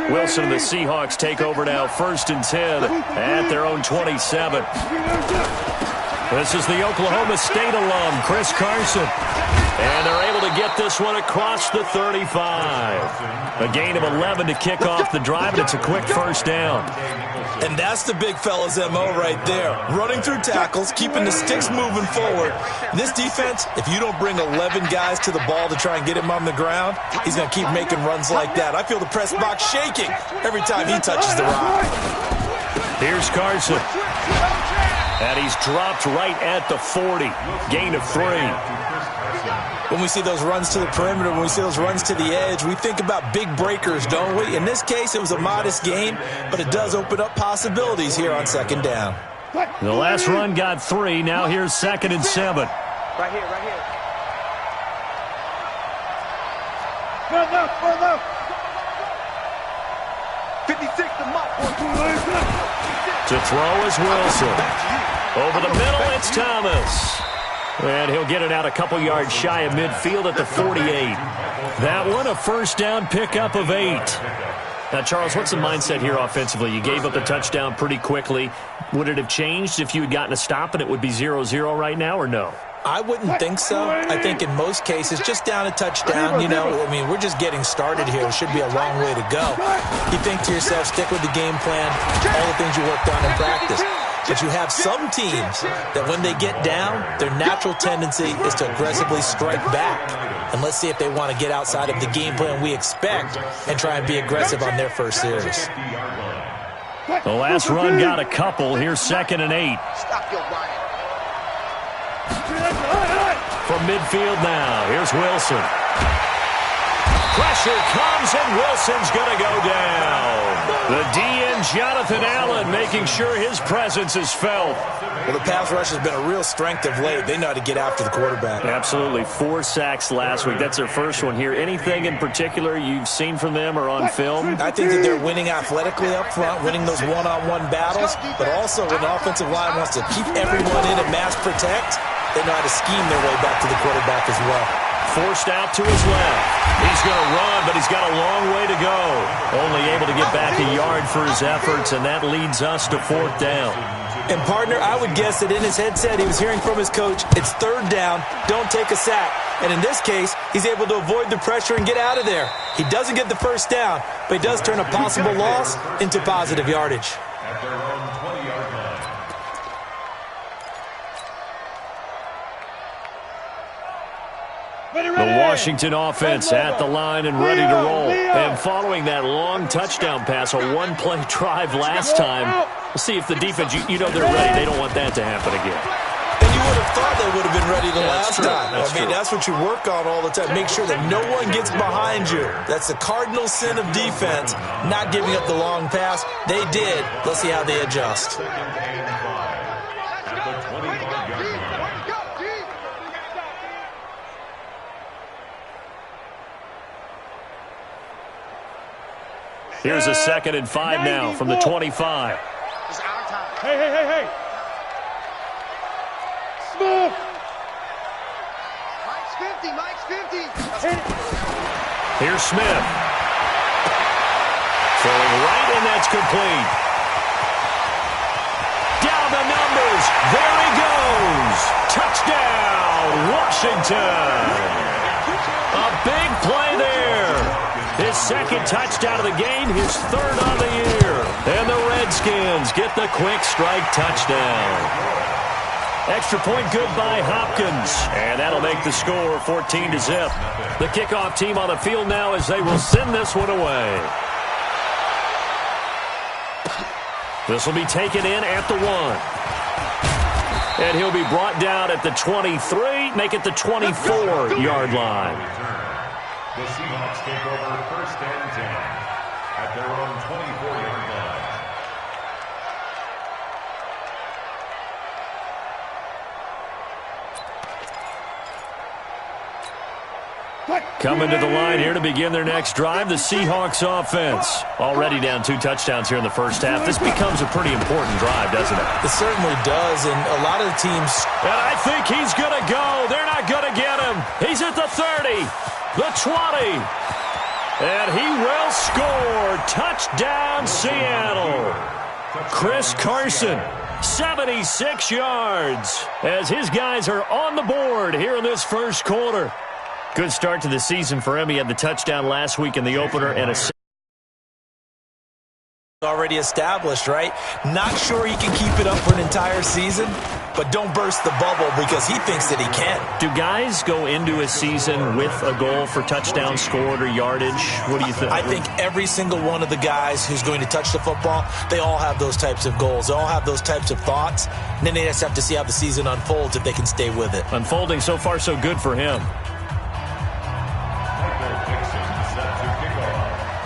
Wilson and the Seahawks take over now, 1st and 10 at their own 27. This is the Oklahoma State alum, Chris Carson. And they're able to get this one across the 35. A gain of 11 to kick off the drive, and it's a quick 1st down. And that's the big fella's MO right there. Running through tackles, keeping the sticks moving forward. In this defense, if you don't bring 11 guys to the ball to try and get him on the ground, he's going to keep making runs like that. I feel the press box shaking every time he touches the rock. Here's Carson. And he's dropped right at the 40. Gain of 3. When we see those runs to the perimeter, when we see those runs to the edge, we think about big breakers, don't we? In this case, it was a modest gain, but it does open up possibilities here on 2nd down. The last run got 3. Now here's 2nd and 7. Right here, right here. Far left. 56 to Mott. To throw is Wilson. Over the middle, it's Thomas. And he'll get it out a couple yards shy of midfield at the 48. That one, a 1st down pickup of 8. Now, Charles, what's the mindset here offensively? You gave up the touchdown pretty quickly. Would it have changed if you had gotten a stop and it would be 0-0 right now, or no? I wouldn't think so. I think in most cases, just down a touchdown, you know, I mean, we're just getting started here. It should be a long way to go. You think to yourself, stick with the game plan, all the things you worked on in practice. But you have some teams that when they get down, their natural tendency is to aggressively strike back. And let's see if they want to get outside of the game plan we expect and try and be aggressive on their first series. The last run got a couple. Here's 2nd and 8. From midfield now, here's Wilson. Pressure comes, and Wilson's going to go down. The DN, Jonathan Allen, making sure his presence is felt. Well, the pass rush has been a real strength of late. They know how to get after the quarterback. Absolutely. 4 sacks last week. That's their first one here. Anything in particular you've seen from them or on film? I think that they're winning athletically up front, winning those one-on-one battles, but also when the offensive line wants to keep everyone in and mass protect, they know how to scheme their way back to the quarterback as well. Forced out to his left. He's going to run, but he's got a long way to go. Only able to get back a yard for his efforts, and that leads us to 4th down. And, partner, I would guess that in his headset he was hearing from his coach, it's 3rd down, don't take a sack. And in this case, he's able to avoid the pressure and get out of there. He doesn't get the 1st down, but he does turn a possible loss into positive yardage. The Washington offense at the line and ready to roll. And following that long touchdown pass, a one-play drive last time, we'll see if the defense, you know they're ready. They don't want that to happen again. And you would have thought they would have been ready the last time. I mean, that's what you work on all the time. Make sure that no one gets behind you. That's the cardinal sin of defense, not giving up the long pass. They did. Let's see how they adjust. Here's a 2nd and 5 now from the 25. Hey. Smooth. Mike's 50. Here's Smith. Throwing right, and that's complete. Down the numbers. There he goes. Touchdown, Washington. A big play there. His 2nd touchdown of the game, his 3rd on the year. And the Redskins get the quick strike touchdown. Extra point good by Hopkins. And that'll make the score 14-0. The kickoff team on the field now as they will send this one away. This will be taken in at the 1. And he'll be brought down at the 23, make it the 24-yard line. The Seahawks take over 1st and 10 at their own 24-yard line. Coming to the line here to begin their next drive, the Seahawks offense. Already down 2 touchdowns here in the first half. This becomes a pretty important drive, doesn't it? It certainly does, and a lot of the teams... And I think he's going to go. They're not going to get him. He's at the 30, the 20. And he will score. Touchdown, Seattle. Chris Carson, 76 yards, as his guys are on the board here in this first quarter. Good start to the season for him. He had the touchdown last week in the opener and a already established, right? Not sure he can keep it up for an entire season, but don't burst the bubble because he thinks that he can. Do guys go into a season with a goal for touchdown scored or yardage? What do you think? I think every single one of the guys who's going to touch the football, they all have those types of goals. They all have those types of thoughts. And then they just have to see how the season unfolds if they can stay with it. Unfolding so far so good for him.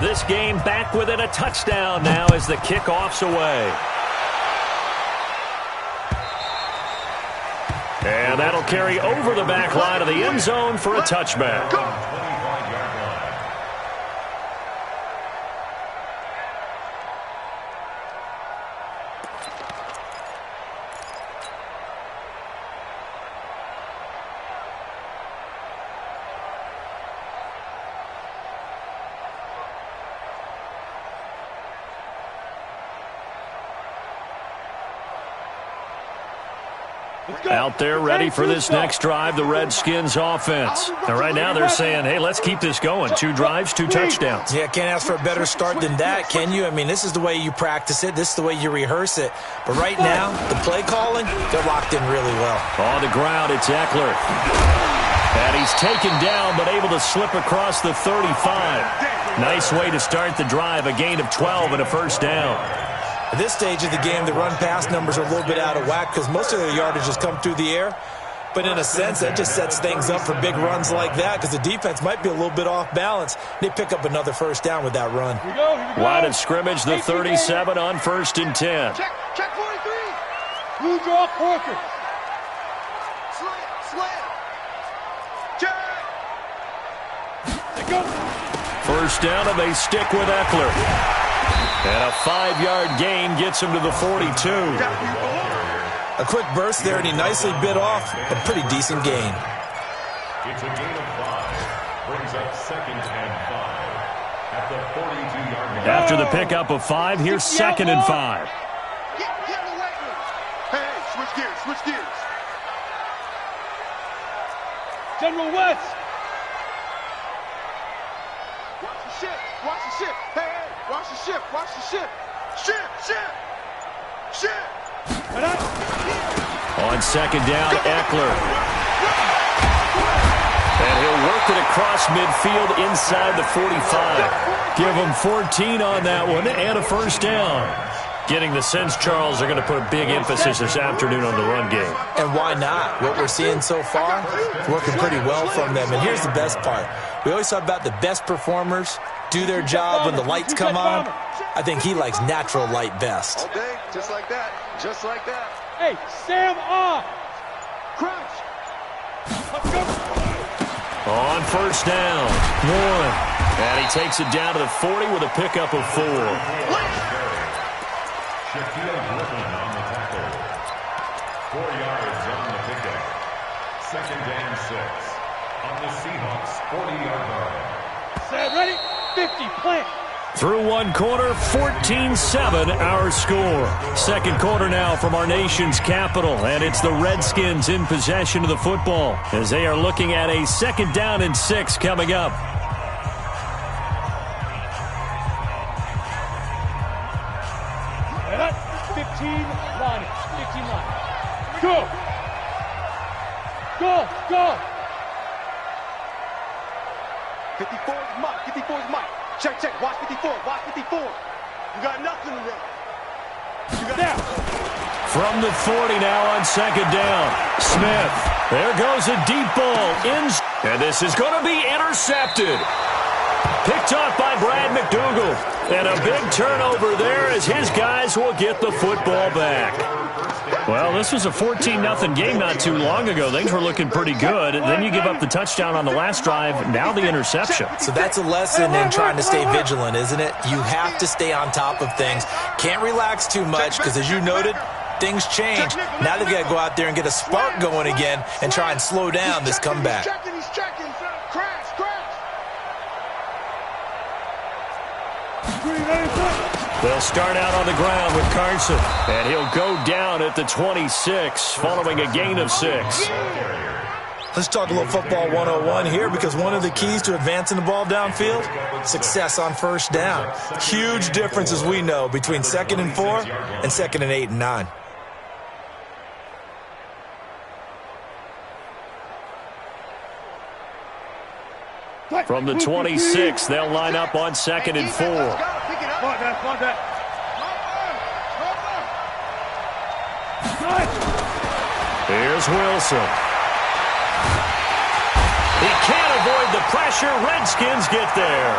This game back within a touchdown now as the kickoff's away. And that'll carry over the back line of the end zone for a touchback. Out there ready for this next drive, the Redskins offense. And right now they're saying, hey, let's keep this going. 2 drives, 2 touchdowns. Yeah, can't ask for a better start than that, can you? I mean, this is the way you practice it. This is the way you rehearse it. But right now, the play calling, they're locked in really well. On the ground, it's Eckler. And he's taken down, but able to slip across the 35. Nice way to start the drive, a gain of 12 and a first down. At this stage of the game, the run-pass numbers are a little bit out of whack because most of the yardage has come through the air. But in a sense, that just sets things up for big runs like that because the defense might be a little bit off balance. They pick up another first down with that run. Here we go. Line of scrimmage, the 37 on 1st and 10. Check 43. Blue draw, Corker. Slam. Check. Let go. First down, and they stick with Eckler. And a 5-yard gain gets him to the 42. A quick burst there, and he nicely bit off a pretty decent gain. It's a gain of 5. Brings up 2nd and 5 at the 42-yard line. After the pickup of 5, here's 2nd and 5. Get in the weight room. Hey, switch gears. General West. Watch the ship. Hey, watch the ship. Ship. On 2nd down, Eckler. And he'll work it across midfield inside the 45. Give him 14 on that one and a first down. Getting the sense, Charles, are going to put a big emphasis this afternoon on the run game. And why not? What we're seeing so far, working pretty well from them. And here's the best part. We always talk about the best performers do their job when the lights come on. I think he likes natural light best. All day, just like that. Hey, Sam off. Crouch. Let's go. On 1st down, 1. And he takes it down to the 40 with a pickup of 4. Shaquille Griffin on the tackle. 4 yards on the pickup. 2nd and 6 on the Seahawks 40-yard line. Set, ready, 50, plant. Through 1 quarter, 14-7 our score. 2nd quarter now from our nation's capital, and it's the Redskins in possession of the football as they are looking at a 2nd down and 6 coming up. And up, 15 line. Go. 54 is Mike. Check. Watch 54. You got nothing to run. You got now. From the 40 now on 2nd down. Smith. There goes a deep ball. And this is going to be intercepted. Picked off by Brad McDougal. And a big turnover there as his guys will get the football back. Well, this was a 14-0 game not too long ago. Things were looking pretty good. Then you give up the touchdown on the last drive. Now the interception. So that's a lesson in trying to stay vigilant, isn't it? You have to stay on top of things. Can't relax too much because, as you noted, things change. Now they've got to go out there and get a spark going again and try and slow down this comeback. He's checking. Crash. They'll start out on the ground with Carson, and he'll go down at the 26 following a gain of 6. Let's talk a little football 101 here, because one of the keys to advancing the ball downfield, success on first down. Huge difference, as we know, between 2nd and 4 and 2nd and 8 and 9. From the 26, they'll line up on 2nd and 4. Here's Wilson. He can't avoid the pressure. Redskins get there.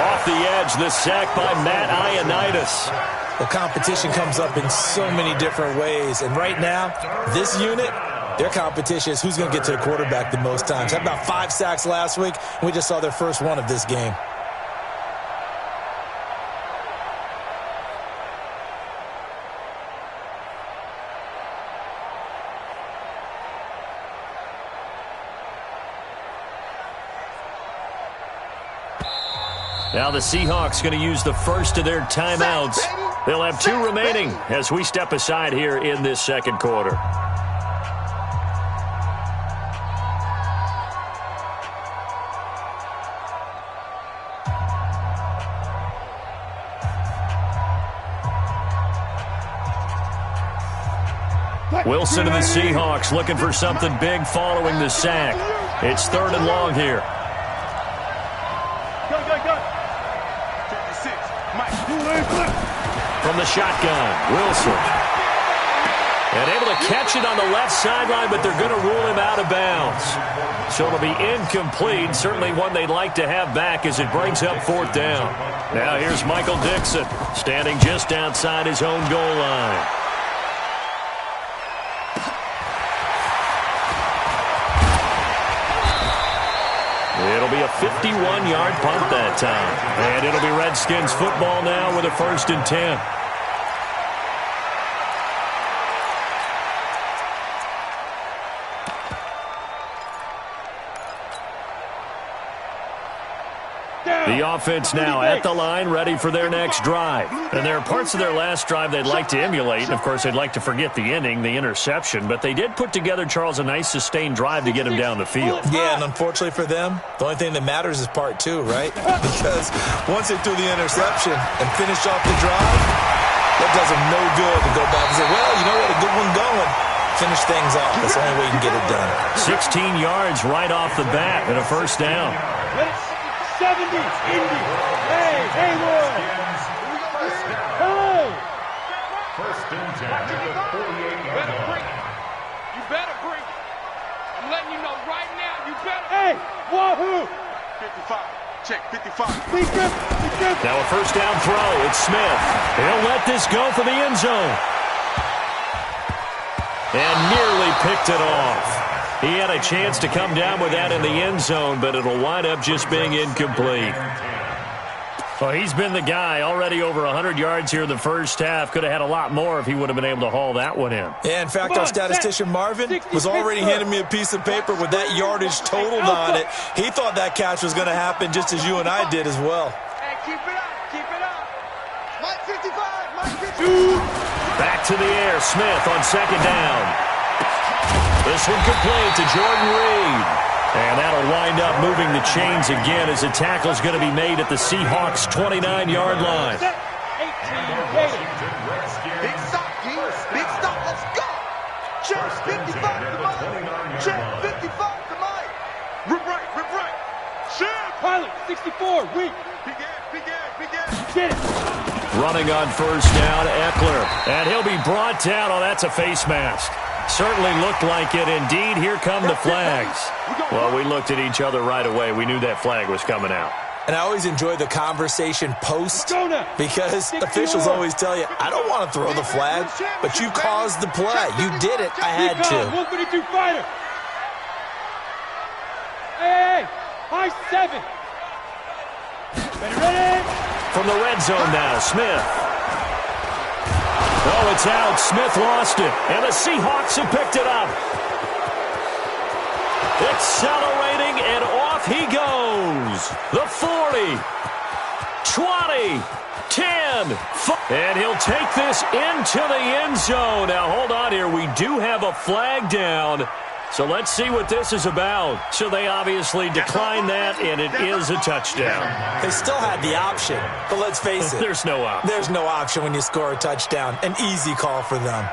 Off the edge, the sack by Matt Ioannidis. Well, competition comes up in so many different ways. And right now, this unit, their competition is who's going to get to the quarterback the most times. Had about 5 sacks last week, and we just saw their first one of this game. Now the Seahawks going to use the first of their timeouts. They'll have 2 remaining as we step aside here in this second quarter. Wilson and the Seahawks looking for something big following the sack. It's 3rd and long here. From the shotgun, Wilson. And able to catch it on the left sideline, but they're going to rule him out of bounds. So it'll be incomplete. Certainly one they'd like to have back as it brings up 4th down. Now here's Michael Dixon, standing just outside his own goal line. It'll be a 51-yard punt that time. And it'll be Redskins football now with a 1st and 10. The offense now at the line, ready for their next drive. And there are parts of their last drive they'd like to emulate. And, of course, they'd like to forget the ending, the interception. But they did put together, Charles, a nice sustained drive to get him down the field. Yeah, and unfortunately for them, the only thing that matters is part 2, right? Because once they threw the interception and finished off the drive, that does them no good to go back and say, well, you know what, a good one going. Finish things off. That's the only way you can get it done. 16 yards right off the bat and a 1st down. 70, Indy. Hey, Haywood. Hey. 1st and 10 at the 48-yard line. You better bring it. I'm letting you know right now, you better. Hey, wahoo. 55. Check, 55. Now a 1st down throw. It's Smith. He'll let this go for the end zone. And nearly picked it off. He had a chance to come down with that in the end zone, but it'll wind up just being incomplete. Well, he's been the guy already over 100 yards here in the first half. Could have had a lot more if he would have been able to haul that one in. Yeah, in fact, our statistician Marvin was already handing me a piece of paper with that yardage totaled on it. He thought that catch was going to happen just as you and I did as well. Hey, keep it up, keep it up. Mike 55, Mike 55. Back to the air, Smith on 2nd down. This one complete to Jordan Reed. And that'll wind up moving the chains again as the tackle's going to be made at the Seahawks' 29-yard line. 18, big stop, big stop, let's go. Check 55 to Mike. Check 55 to Mike. Rip right. Check. Pilot, 64, weak. Big ass. Get it. Running on 1st down, Eckler. And he'll be brought down. Oh, that's a face mask. Certainly looked like it. Indeed, here come the flags. Well, we looked at each other right away. We knew that flag was coming out. And I always enjoy the conversation post because officials always tell you, I don't want to throw the flag, but you caused the play. You did it. I had to. 152 fighter. Hey, high 7. Ready? From the red zone now, Smith. Oh, it's out. Smith lost it. And the Seahawks have picked it up. Accelerating, and off he goes. The 40. 20, 10, and he'll take this into the end zone. Now, hold on here. We do have a flag down, so let's see what this is about. So they obviously declined that, and it is a touchdown. They still had the option, but let's face it. There's no option. There's no option when you score a touchdown. An easy call for them.